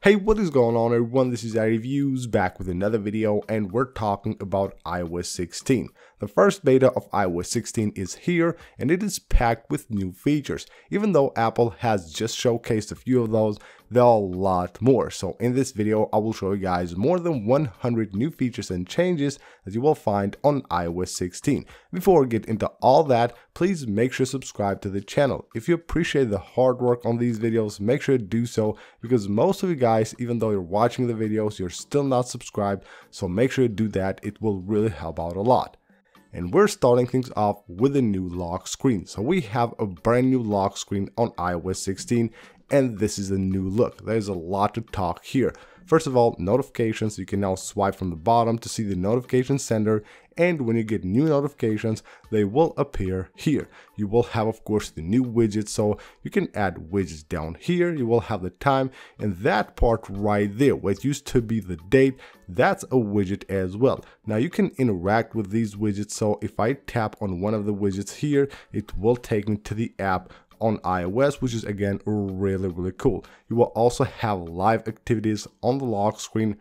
Hey, what is going on everyone? This is iReviews back with another video, and we're talking about iOS 16. The first beta of iOS 16 is here, and it is packed with new features. Even though Apple has just showcased a few of those, there are a lot more. So in this video, I will show you guys more than 100 new features and changes that you will find on iOS 16. Before we get into all that, please make sure to subscribe to the channel. If you appreciate the hard work on these videos, make sure to do so, because most of you guys, even though you're watching the videos, you're still not subscribed. So make sure to do that. It will really help out a lot. And we're starting things off with a new lock screen. So we have a brand new lock screen on iOS 16, and this is a new look. There's a lot to talk here. First of all, notifications. You can now swipe from the bottom to see the notification center, and when you get new notifications, they will appear here. You will have, of course, the new widgets, so you can add widgets down here. You will have the time, and that part right there, what used to be the date, that's a widget as well. Now you can interact with these widgets, so if I tap on one of the widgets here, it will take me to the app on iOS, which is again really cool. You will also have live activities on the lock screen.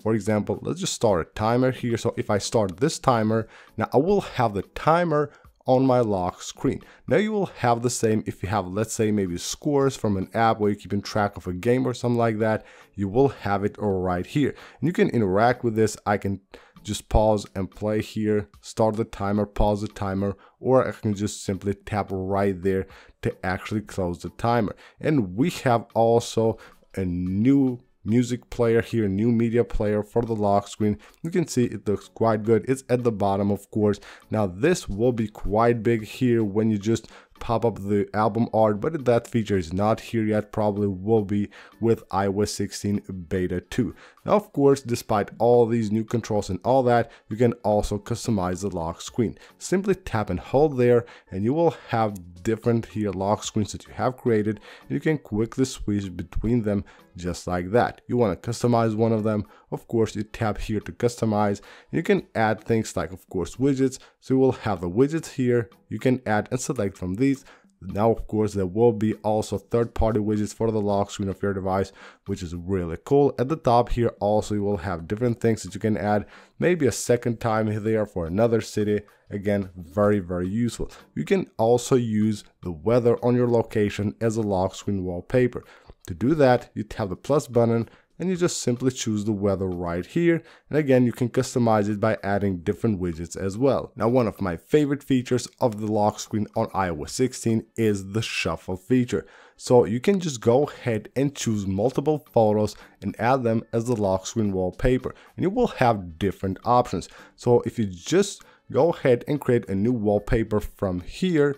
For example, let's just start a timer here. So if I start this timer, now I will have the timer on my lock screen. Now you will have the same if you have, let's say, maybe scores from an app where you're keeping track of a game or something like that. You will have it right here, and you can interact with this. I can just pause and play here, start the timer, pause the timer, or I can just simply tap right there to actually close the timer. And we have also a new music player here, new media player for the lock screen. You can see it looks quite good. It's at the bottom, of course. Now this will be quite big here when you just pop up the album art, but that feature is not here yet. Probably will be with iOS 16 beta 2. Now, of course, despite all these new controls and all that, you can also customize the lock screen. Simply tap and hold there, and you will have different here lock screens that you have created, and you can quickly switch between them just like that. You want to customize one of them, of course, you tap here to customize. You can add things like, of course, widgets. So you will have the widgets here. You can add and select from these. Now, of course, there will be also third-party widgets for the lock screen of your device, which is really cool. At the top here, also, you will have different things that you can add. Maybe a second time there for another city. Again, very useful. You can also use the weather on your location as a lock screen wallpaper. To do that, you tap the plus button, and you just simply choose the weather right here. And again, you can customize it by adding different widgets as well. Now, one of my favorite features of the lock screen on iOS 16 is the shuffle feature. So you can just go ahead and choose multiple photos and add them as the lock screen wallpaper, and you will have different options. So if you just go ahead and create a new wallpaper from here,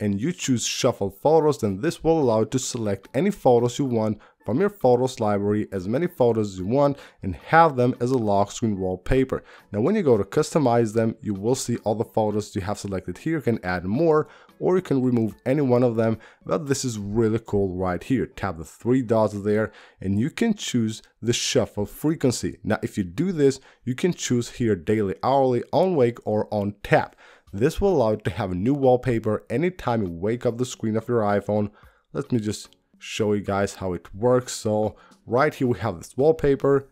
and you choose shuffle photos, then this will allow you to select any photos you want from your photos library, as many photos as you want, and have them as a lock screen wallpaper. Now when you go to customize them, you will see all the photos you have selected here. You can add more, or you can remove any one of them, but this is really cool right here. Tap the three dots there, and you can choose the shuffle frequency. Now if you do this, you can choose here daily, hourly, on wake, or on tap. This will allow you to have a new wallpaper anytime you wake up the screen of your iPhone. Let me just show you guys how it works. So right here we have this wallpaper.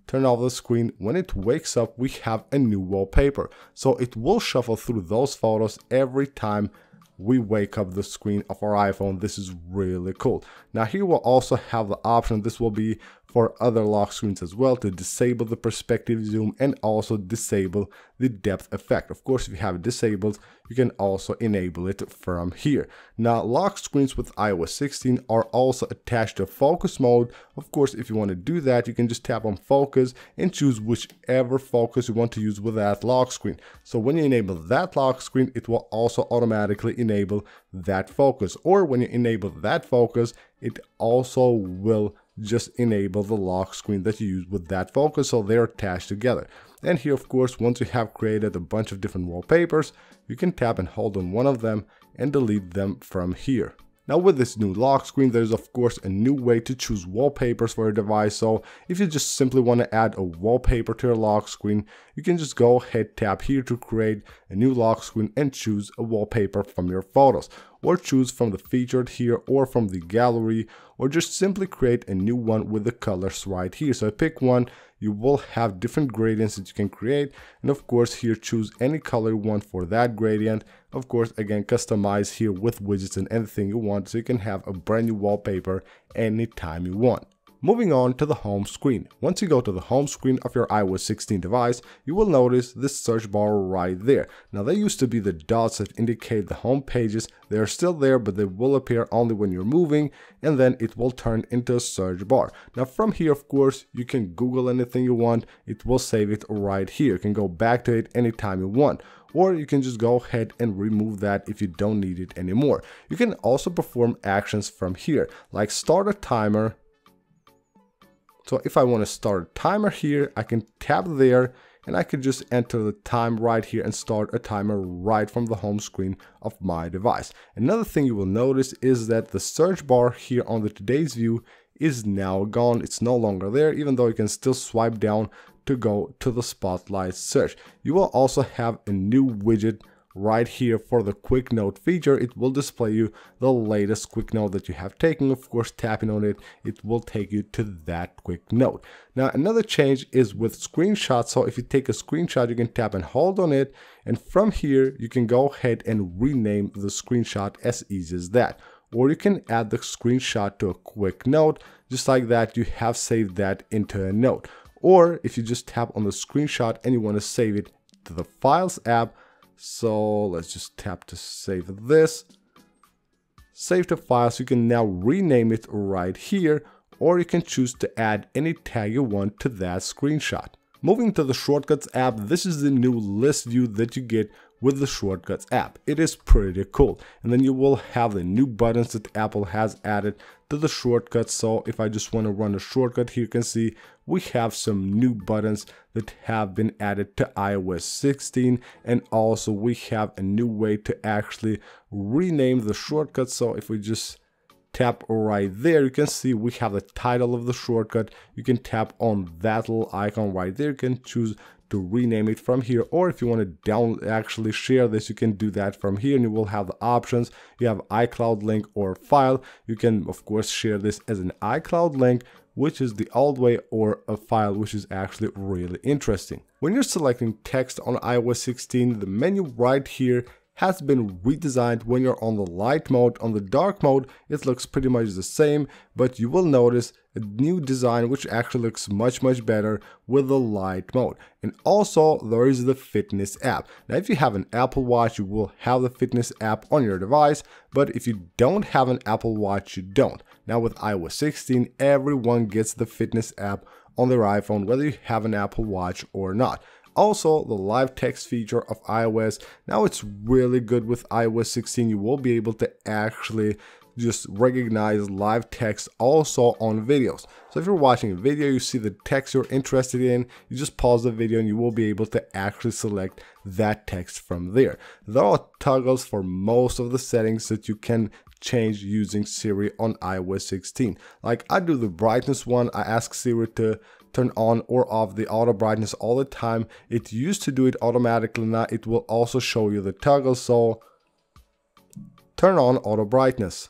Turn off the screen. When it wakes up, we have a new wallpaper. So it will shuffle through those photos every time we wake up the screen of our iPhone. This is really cool. Now here we'll also have the option, this will be for other lock screens as well, to disable the perspective zoom and also disable the depth effect. Of course, if you have it disabled, you can also enable it from here. Now, lock screens with iOS 16 are also attached to focus mode. Of course, if you want to do that, you can just tap on focus and choose whichever focus you want to use with that lock screen. So when you enable that lock screen, it will also automatically enable that focus. Or when you enable that focus, it also will just enable the lock screen that you use with that focus, so they're attached together. And here, of course, once you have created a bunch of different wallpapers, you can tap and hold on one of them and delete them from here. Now with this new lock screen, there's of course a new way to choose wallpapers for your device. So if you just simply want to add a wallpaper to your lock screen, you can just go ahead, tap here to create a new lock screen and choose a wallpaper from your photos. or choose from the featured here or from the gallery, or just simply create a new one with the colors right here. So I pick one. You will have different gradients that you can create, and of course here choose any color you want for that gradient. Of course, again, customize here with widgets and anything you want, so you can have a brand new wallpaper anytime you want. Moving on to the home screen. Once you go to the home screen of your iOS 16 device, you will notice this search bar right there. Now, they used to be the dots that indicate the home pages. They are still there, but they will appear only when you're moving, and then it will turn into a search bar. Now, from here, of course, you can Google anything you want. It will save it right here. You can go back to it anytime you want. Or you can just go ahead and remove that if you don't need it anymore. You can also perform actions from here, like start a timer. So if I want to start a timer here, I can tap there and I can just enter the time right here and start a timer right from the home screen of my device. Another thing you will notice is that the search bar here on the today's view is now gone. It's no longer there, even though you can still swipe down to go to the spotlight search. You will also have a new widget right here for the quick note feature. It will display you the latest quick note that you have taken. Of course, tapping on it, it will take you to that quick note. Now, another change is with screenshots. So if you take a screenshot, you can tap and hold on it, and from here you can go ahead and rename the screenshot as easy as that. Or you can add the screenshot to a quick note. Just like that, you have saved that into a note. Or if you just tap on the screenshot and you want to save it to the Files app, so let's just tap to save this. Save to files. You can now rename it right here, or you can choose to add any tag you want to that screenshot. Moving to the Shortcuts app, this is the new list view that you get with the Shortcuts app. It is pretty cool. And then you will have the new buttons that Apple has added to the shortcuts. So if I just want to run a shortcut here, you can see we have some new buttons that have been added to iOS 16, and also we have a new way to actually rename the shortcut. So if we just tap right there, you can see we have the title of the shortcut. You can tap on that little icon right there. You can choose to rename it from here, or if you want to actually share this, you can do that from here, and you will have the options. You have iCloud link or file. You can of course share this as an iCloud link, which is the old way, or a file, which is actually really interesting. When you're selecting text on iOS 16, the menu right here has been redesigned. When you're on the light mode. On the dark mode, it looks pretty much the same, but you will notice a new design which actually looks much better with the light mode. And also there is the fitness app. Now if you have an Apple Watch, you will have the fitness app on your device, but if you don't have an Apple Watch, you don't. Now with iOS 16, everyone gets the fitness app on their iPhone, whether you have an Apple Watch or not. Also, the live text feature of iOS, now it's really good with iOS 16. You will be able to actually just recognize live text also on videos. So if you're watching a video, you see the text you're interested in, you just pause the video and you will be able to actually select that text from there. There are toggles for most of the settings that you can change using Siri on iOS 16. Like I do the brightness one, I ask Siri to turn on or off the auto brightness all the time. It used to do it automatically, now it will also show you the toggle. So turn on auto brightness.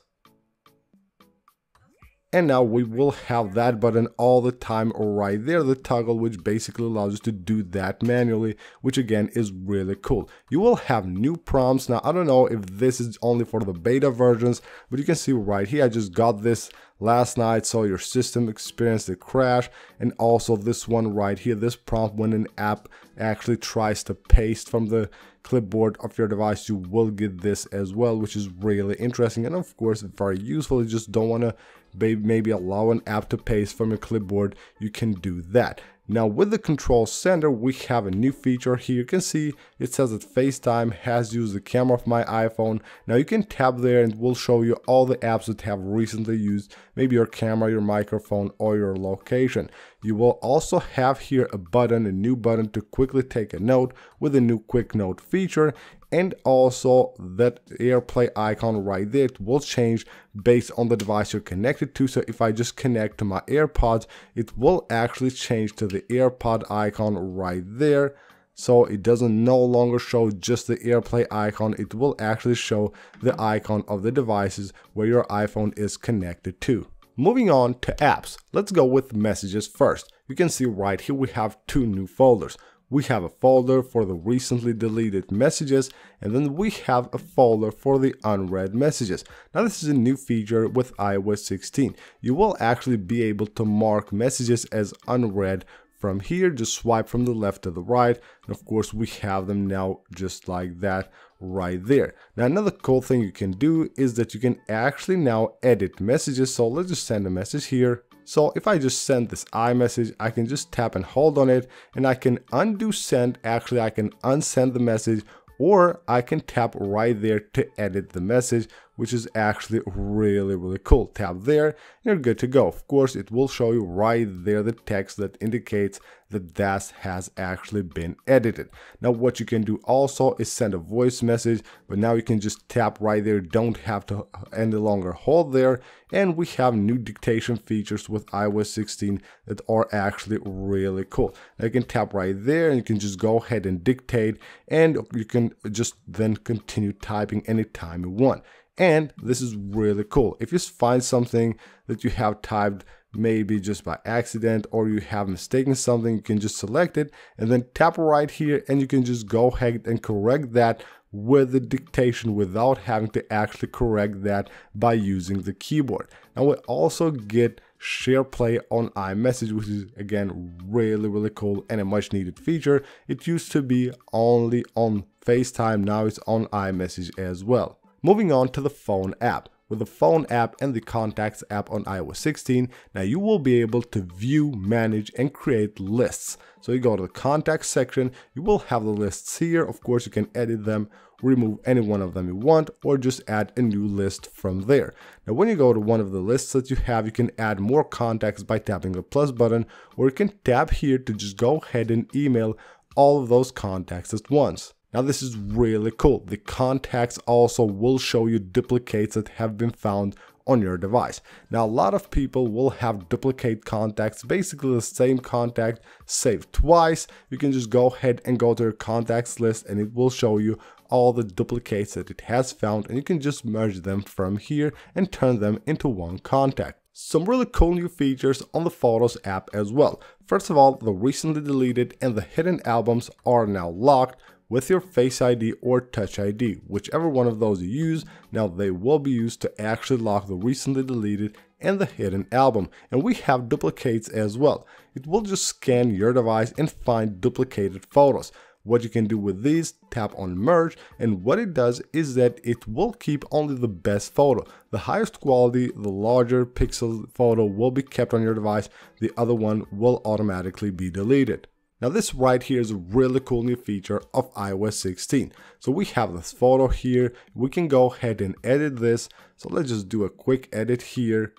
And now we will have that button all the time right there, the toggle, which basically allows us to do that manually, which again is really cool. You will have new prompts. Now I don't know if this is only for the beta versions, but you can see right here, I just got this last night. So your system experienced a crash, and also this one right here, this prompt when an app actually tries to paste from the clipboard of your device, you will get this as well, which is really interesting and of course very useful. You just don't want to maybe allow an app to paste from your clipboard, you can do that. Now with the control center, we have a new feature here. You can see it says that FaceTime has used the camera of my iPhone. Now you can tap there and it will show you all the apps that have recently used maybe your camera, your microphone, or your location. You will also have here a button, a new button to quickly take a note with a new quick note feature. And also that AirPlay icon right there, it will change based on the device you're connected to. So if I just connect to my AirPods, it will actually change to the AirPod icon right there. So it doesn't no longer show just the AirPlay icon, it will actually show the icon of the devices where your iPhone is connected to. Moving on to apps, let's go with messages first. You can see right here we have two new folders. We have a folder for the recently deleted messages, and then we have a folder for the unread messages. Now this is a new feature with iOS 16. You will actually be able to mark messages as unread from here. Just swipe from the left to the right, and of course we have them now just like that right there. Now another cool thing you can do is that you can actually now edit messages. So let's just send a message here. So if I just send this iMessage, I can just tap and hold on it, and I can undo send. Actually, I can unsend the message, or I can tap right there to edit the message, which is actually really cool. Tap there, and you're good to go. Of course, it will show you right there the text that indicates that has actually been edited. Now what you can do also is send a voice message, but now you can just tap right there, don't have to any longer hold there. And we have new dictation features with iOS 16 that are actually really cool. Now you can tap right there, and you can just go ahead and dictate, and you can just then continue typing anytime you want. And this is really cool. If you find something that you have typed maybe just by accident, or you have mistaken something, you can just select it and then tap right here, and you can just go ahead and correct that with the dictation without having to actually correct that by using the keyboard. Now we also get share play on iMessage, which is again really cool and a much needed feature. It used to be only on FaceTime, now it's on iMessage as well. Moving on to the phone app. With the phone app and the contacts app on iOS 16, now you will be able to view, manage, and create lists. So you go to the contacts section, you will have the lists here. Of course, you can edit them, remove any one of them you want, or just add a new list from there. Now when you go to one of the lists that you have, you can add more contacts by tapping the plus button, or you can tap here to just go ahead and email all of those contacts at once. Now this is really cool. The contacts also will show you duplicates that have been found on your device. Now a lot of people will have duplicate contacts, basically the same contact saved twice. You can just go ahead and go to your contacts list, and it will show you all the duplicates that it has found, and you can just merge them from here and turn them into one contact. Some really cool new features on the Photos app as well. First of all, the recently deleted and the hidden albums are now locked with your Face ID or Touch ID, whichever one of those you use. Now they will be used to actually lock the recently deleted and the hidden album. And we have duplicates as well. It will just scan your device and find duplicated photos. What you can do with these, tap on merge, and what it does is that it will keep only the best photo. The highest quality, the larger pixel photo will be kept on your device. The other one will automatically be deleted. Now this right here is a really cool new feature of iOS 16. So we have this photo here. We can go ahead and edit this. So let's just do a quick edit here.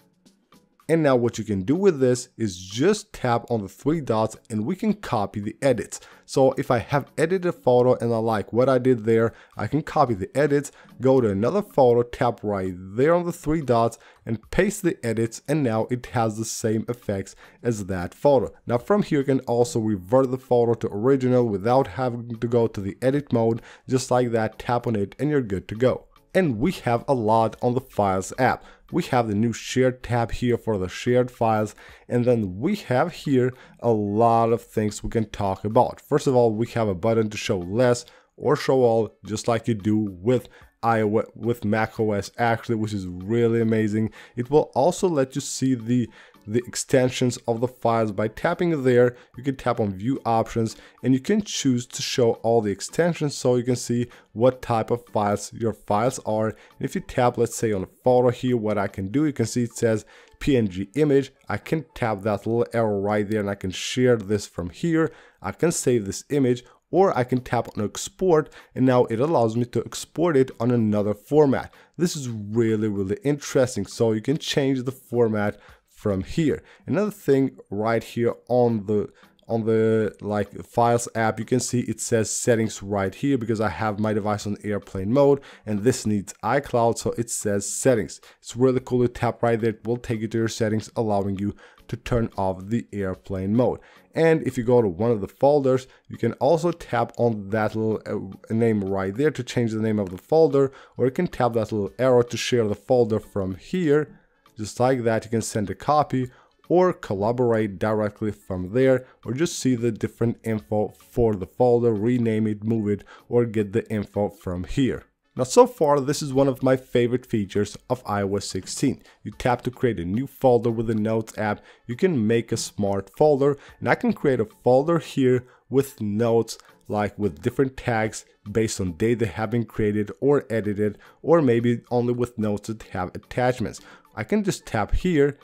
And now what you can do with this is just tap on the three dots, and we can copy the edits. So if I have edited a photo and I like what I did there, I can copy the edits, go to another photo, tap right there on the three dots, and paste the edits, and now it has the same effects as that photo. Now from here you can also revert the photo to original without having to go to the edit mode. Just like that, tap on it and you're good to go. And we have a lot on the Files app. We have the new Shared tab here for the shared files, and then we have here a lot of things we can talk about. First of all, we have a button to show less or show all, just like you do with iOS, with macOS actually, which is really amazing. It will also let you see the extensions of the files by tapping there. You can tap on view options, and you can choose to show all the extensions so you can see what type of files your files are. And if you tap, let's say, on a photo here, what I can do, you can see it says PNG image. I can tap that little arrow right there, and I can share this from here. I can save this image, or I can tap on export, and now it allows me to export it on another format. This is really interesting. So you can change the format from here. Another thing right here on the like Files app, you can see it says settings right here because I have my device on airplane mode, and this needs iCloud, so it says settings. It's really cool to tap right there. It will take you to your settings, allowing you to turn off the airplane mode. And if you go to one of the folders, you can also tap on that little name right there to change the name of the folder, or you can tap that little arrow to share the folder from here. Just like that, you can send a copy or collaborate directly from there, or just see the different info for the folder, rename it, move it, or get the info from here. Now, so far, this is one of my favorite features of iOS 16. You tap to create a new folder with the Notes app. You can make a smart folder, and I can create a folder here with notes, like with different tags based on date they have been created or edited, or maybe only with notes that have attachments. I can just tap here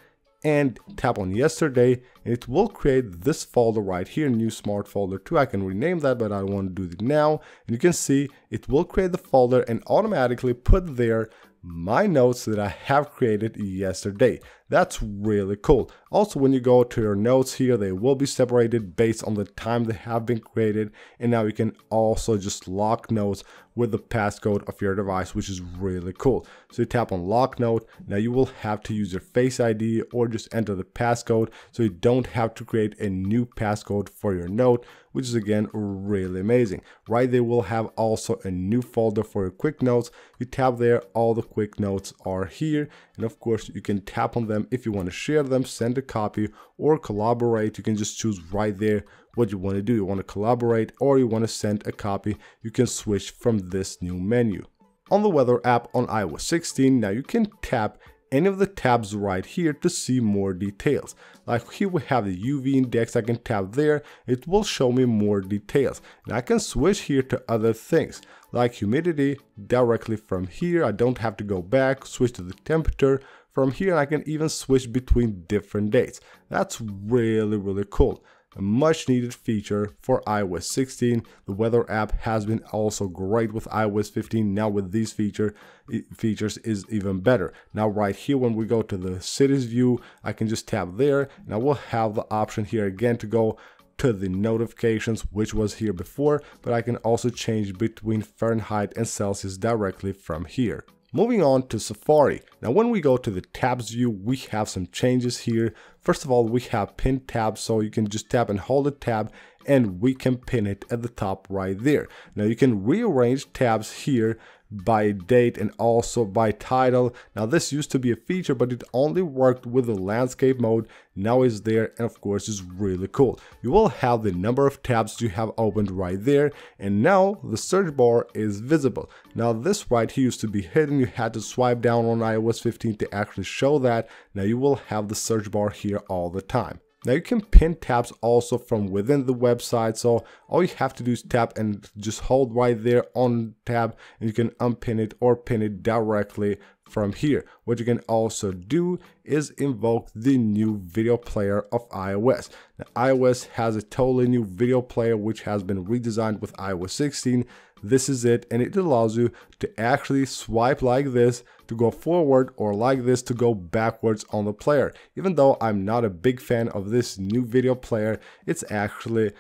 and tap on yesterday, and it will create this folder right here, new smart folder 2. I can rename that, but I don't want to do it now. And you can see it will create the folder and automatically put there my notes that I have created yesterday. That's really cool. Also, when you go to your notes here, they will be separated based on the time they have been created. And now you can also just lock notes with the passcode of your device, which is really cool. So you tap on lock note. Now you will have to use your Face ID or just enter the passcode, so you don't have to create a new passcode for your note, which is again really amazing. Right there, we'll have also a new folder for your quick notes. You tap there, all the quick notes are here, and of course you can tap on them if you want to share them, send a copy, or collaborate. You can just choose right there what you want to do. You want to collaborate or you want to send a copy. You can switch from this new menu. On the weather app on iOS 16, now you can tap any of the tabs right here to see more details. Like here we have the UV index. I can tap there, it will show me more details. And I can switch here to other things like humidity directly from here. I don't have to go back, switch to the temperature from here, and I can even switch between different dates. That's really cool. A much needed feature for iOS 16. The weather app has been also great with iOS 15. Now with these features is even better. Now right here, when we go to the cities view, I can just tap there, and I will have the option here again to go to the notifications, which was here before, but I can also change between Fahrenheit and Celsius directly from here. Moving on to Safari. Now when we go to the tabs view, we have some changes here. First of all, we have pin tabs, so you can just tap and hold a tab and we can pin it at the top right there. Now you can rearrange tabs here by date and also by title. Now this used to be a feature, but it only worked with the landscape mode. Now it's there, and of course it's really cool. You will have the number of tabs you have opened right there, and now the search bar is visible. Now this right here used to be hidden. You had to swipe down on iOS 15 to actually show that. Now you will have the search bar here all the time. Now you can pin tabs also from within the website, so all you have to do is tap and just hold right there on tab, and you can unpin it or pin it directly from here. What you can also do is invoke the new video player of iOS. Now iOS has a totally new video player which has been redesigned with iOS 16. This is it, and it allows you to actually swipe like this to go forward, or like this to go backwards on the player. Even though I'm not a big fan of this new video player, it's actually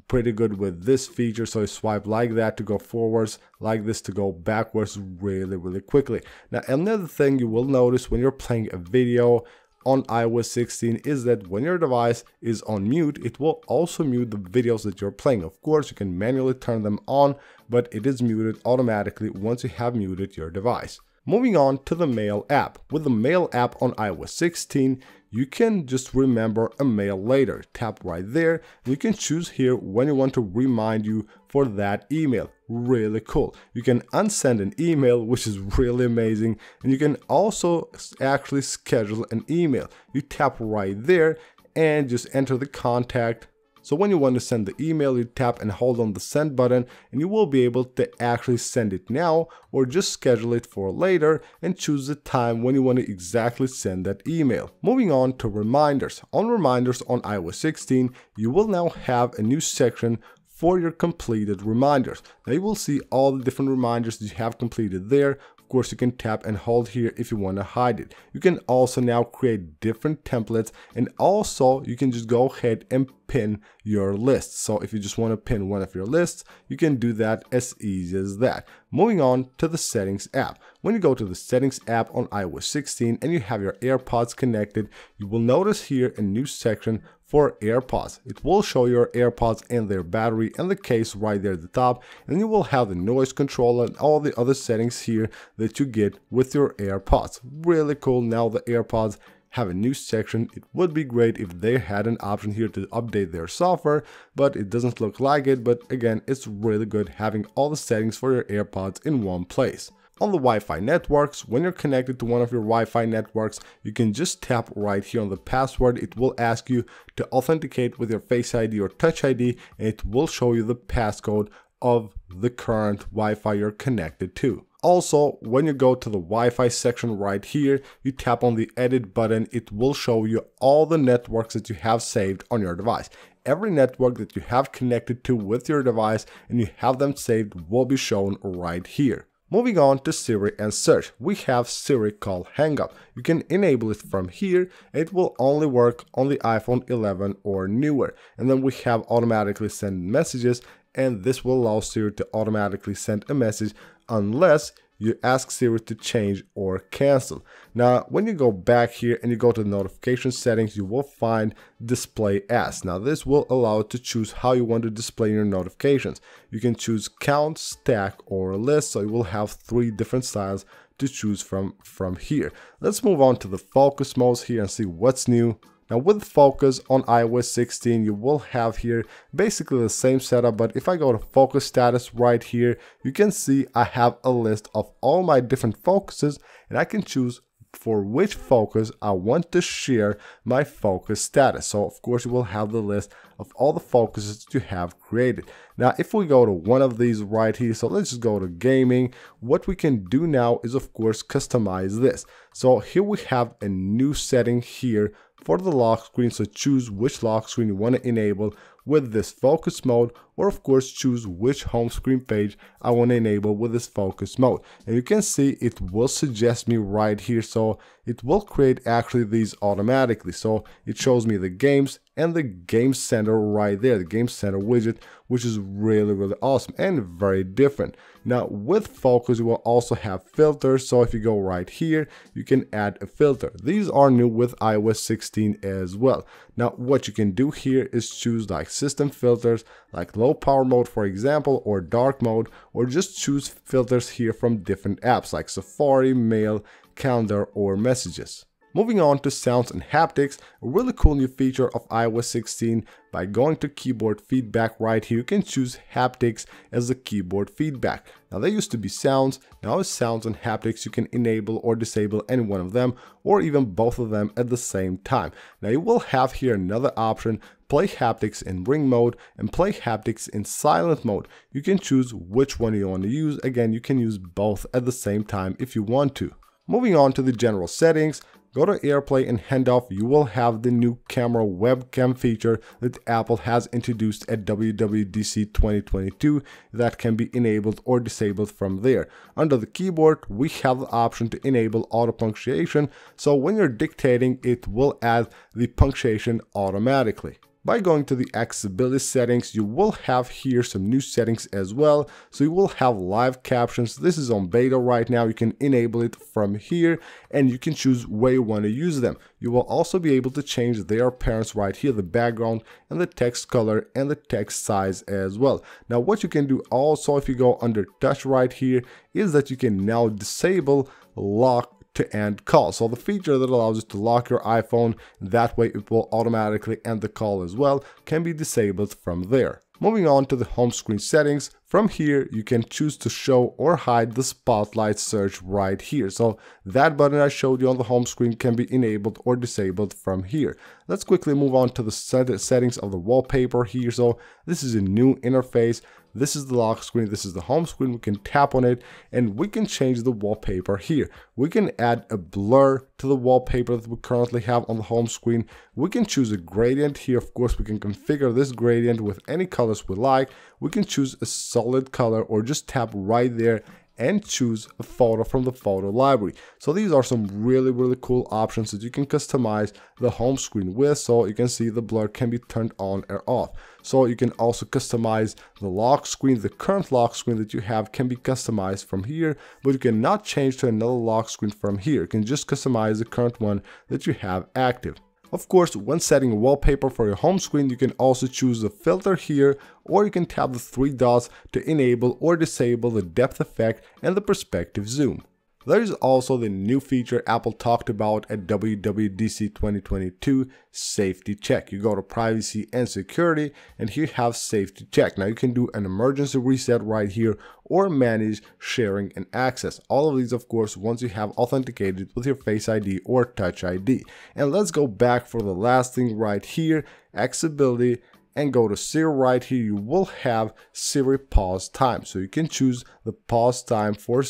pretty good with this feature. So you swipe like that to go forwards, like this to go backwards really quickly. Now another thing you will notice when you're playing a video on iOS 16 is that when your device is on mute, it will also mute the videos that you're playing. Of course, you can manually turn them on, but it is muted automatically once you have muted your device. Moving on to the Mail app. With the Mail app on iOS 16, you can just remember a mail later. Tap right there, and you can choose here when you want to remind you for that email. Really cool. You can unsend an email, which is really amazing, and you can also actually schedule an email. You tap right there and just enter the contact. So when you want to send the email, you tap and hold on the send button, and you will be able to actually send it now or just schedule it for later and choose the time when you want to exactly send that email. Moving on to reminders. On reminders on iOS 16, you will now have a new section for your completed reminders. Now you will see all the different reminders that you have completed there. Of course you can tap and hold here if you want to hide it. You can also now create different templates, and also you can just go ahead and pin your lists. So if you just want to pin one of your lists, you can do that as easy as that. Moving on to the settings app. When you go to the settings app on iOS 16 and you have your AirPods connected, you will notice here a new section for AirPods. It will show your AirPods and their battery and the case right there at the top, and you will have the noise control and all the other settings here that you get with your AirPods. Really cool. Now the AirPods have a new section. It would be great if they had an option here to update their software, but it doesn't look like it. But again, it's really good having all the settings for your AirPods in one place. On the Wi-Fi networks, when you're connected to one of your Wi-Fi networks, you can just tap right here on the password. It will ask you to authenticate with your Face ID or Touch ID, and it will show you the passcode of the current Wi-Fi you're connected to. Also, when you go to the Wi-Fi section right here, you tap on the edit button. It will show you all the networks that you have saved on your device. Every network that you have connected to with your device and you have them saved will be shown right here. Moving on to Siri and search, we have Siri call Hangup. You can enable it from here. It will only work on the iPhone 11 or newer. And then we have automatically send messages, and this will allow Siri to automatically send a message unless you ask Siri to change or cancel. Now, when you go back here and you go to the notification settings, you will find display as. Now, this will allow you to choose how you want to display your notifications. You can choose count, stack, or list. So you will have 3 different styles to choose from here. Let's move on to the focus modes here and see what's new. Now with focus on iOS 16, you will have here basically the same setup, but if I go to focus status right here, you can see I have a list of all my different focuses, and I can choose for which focus I want to share my focus status. So of course you will have the list of all the focuses that you have created. Now if we go to one of these right here, so let's just go to gaming, what we can do now is of course customize this. So here we have a new setting here for the lock screen, so choose which lock screen you want to enable with this focus mode, or of course choose which home screen page I want to enable with this focus mode. And you can see it will suggest me right here, so it will create actually these automatically. So it shows me the games and the game center right there, the game center widget, which is really awesome and very different. Now with focus you will also have filters, so if you go right here you can add a filter. These are new with iOS 16 as well. Now what you can do here is choose like system filters, like low power mode for example, or dark mode, or just choose filters here from different apps like Safari, Mail, Calendar, or Messages. Moving on to sounds and haptics, a really cool new feature of iOS 16. By going to keyboard feedback right here, you can choose haptics as the keyboard feedback. Now they used to be sounds, now it's sounds and haptics. You can enable or disable any one of them, or even both of them at the same time. Now you will have here another option, play haptics in ring mode and play haptics in silent mode. You can choose which one you want to use. Again, you can use both at the same time if you want to. Moving on to the general settings, go to AirPlay and handoff. You will have the new camera webcam feature that Apple has introduced at WWDC 2022 that can be enabled or disabled from there. Under the keyboard, we have the option to enable auto punctuation, so when you're dictating, it will add the punctuation automatically. By going to the accessibility settings, you will have here some new settings as well. So you will have live captions. This is on beta right now. You can enable it from here and you can choose where you want to use them. You will also be able to change their appearance right here, the background and the text color and the text size as well. Now what you can do also, if you go under touch right here, is that you can now disable lock to end call. So the feature that allows you to lock your iPhone, that way it will automatically end the call as well, can be disabled from there. Moving on to the home screen settings, from here you can choose to show or hide the spotlight search right here. So that button I showed you on the home screen can be enabled or disabled from here. Let's quickly move on to the settings of the wallpaper here. So this is a new interface. This is the lock screen, this is the home screen. We can tap on it and we can change the wallpaper here. We can add a blur to the wallpaper that we currently have on the home screen. We can choose a gradient here. Of course, we can configure this gradient with any colors we like. We can choose a solid color or just tap right there and choose a photo from the photo library. So these are some really cool options that you can customize the home screen with. So you can see the blur can be turned on or off. So you can also customize the lock screen. The current lock screen that you have can be customized from here, but you cannot change to another lock screen from here. You can just customize the current one that you have active. Of course, when setting a wallpaper for your home screen, you can also choose the filter here, or you can tap the three dots to enable or disable the depth effect and the perspective zoom. There is also the new feature Apple talked about at WWDC 2022, Safety Check. You go to Privacy and Security, and here you have Safety Check. Now you can do an emergency reset right here, or manage sharing and access. All of these, of course, once you have authenticated with your Face ID or Touch ID. And let's go back for the last thing right here, accessibility, and go to Siri right here. You will have Siri pause time, so you can choose the pause time for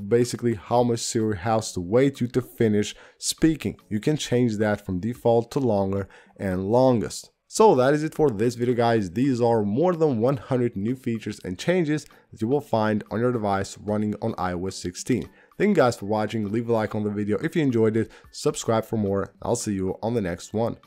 basically how much Siri has to wait you to finish speaking. You can change that from default to longer and longest. So that is it for this video, guys. These are more than 100 new features and changes that you will find on your device running on iOS 16. Thank you guys for watching. Leave a like on the video if you enjoyed it, subscribe for more. I'll see you on the next one.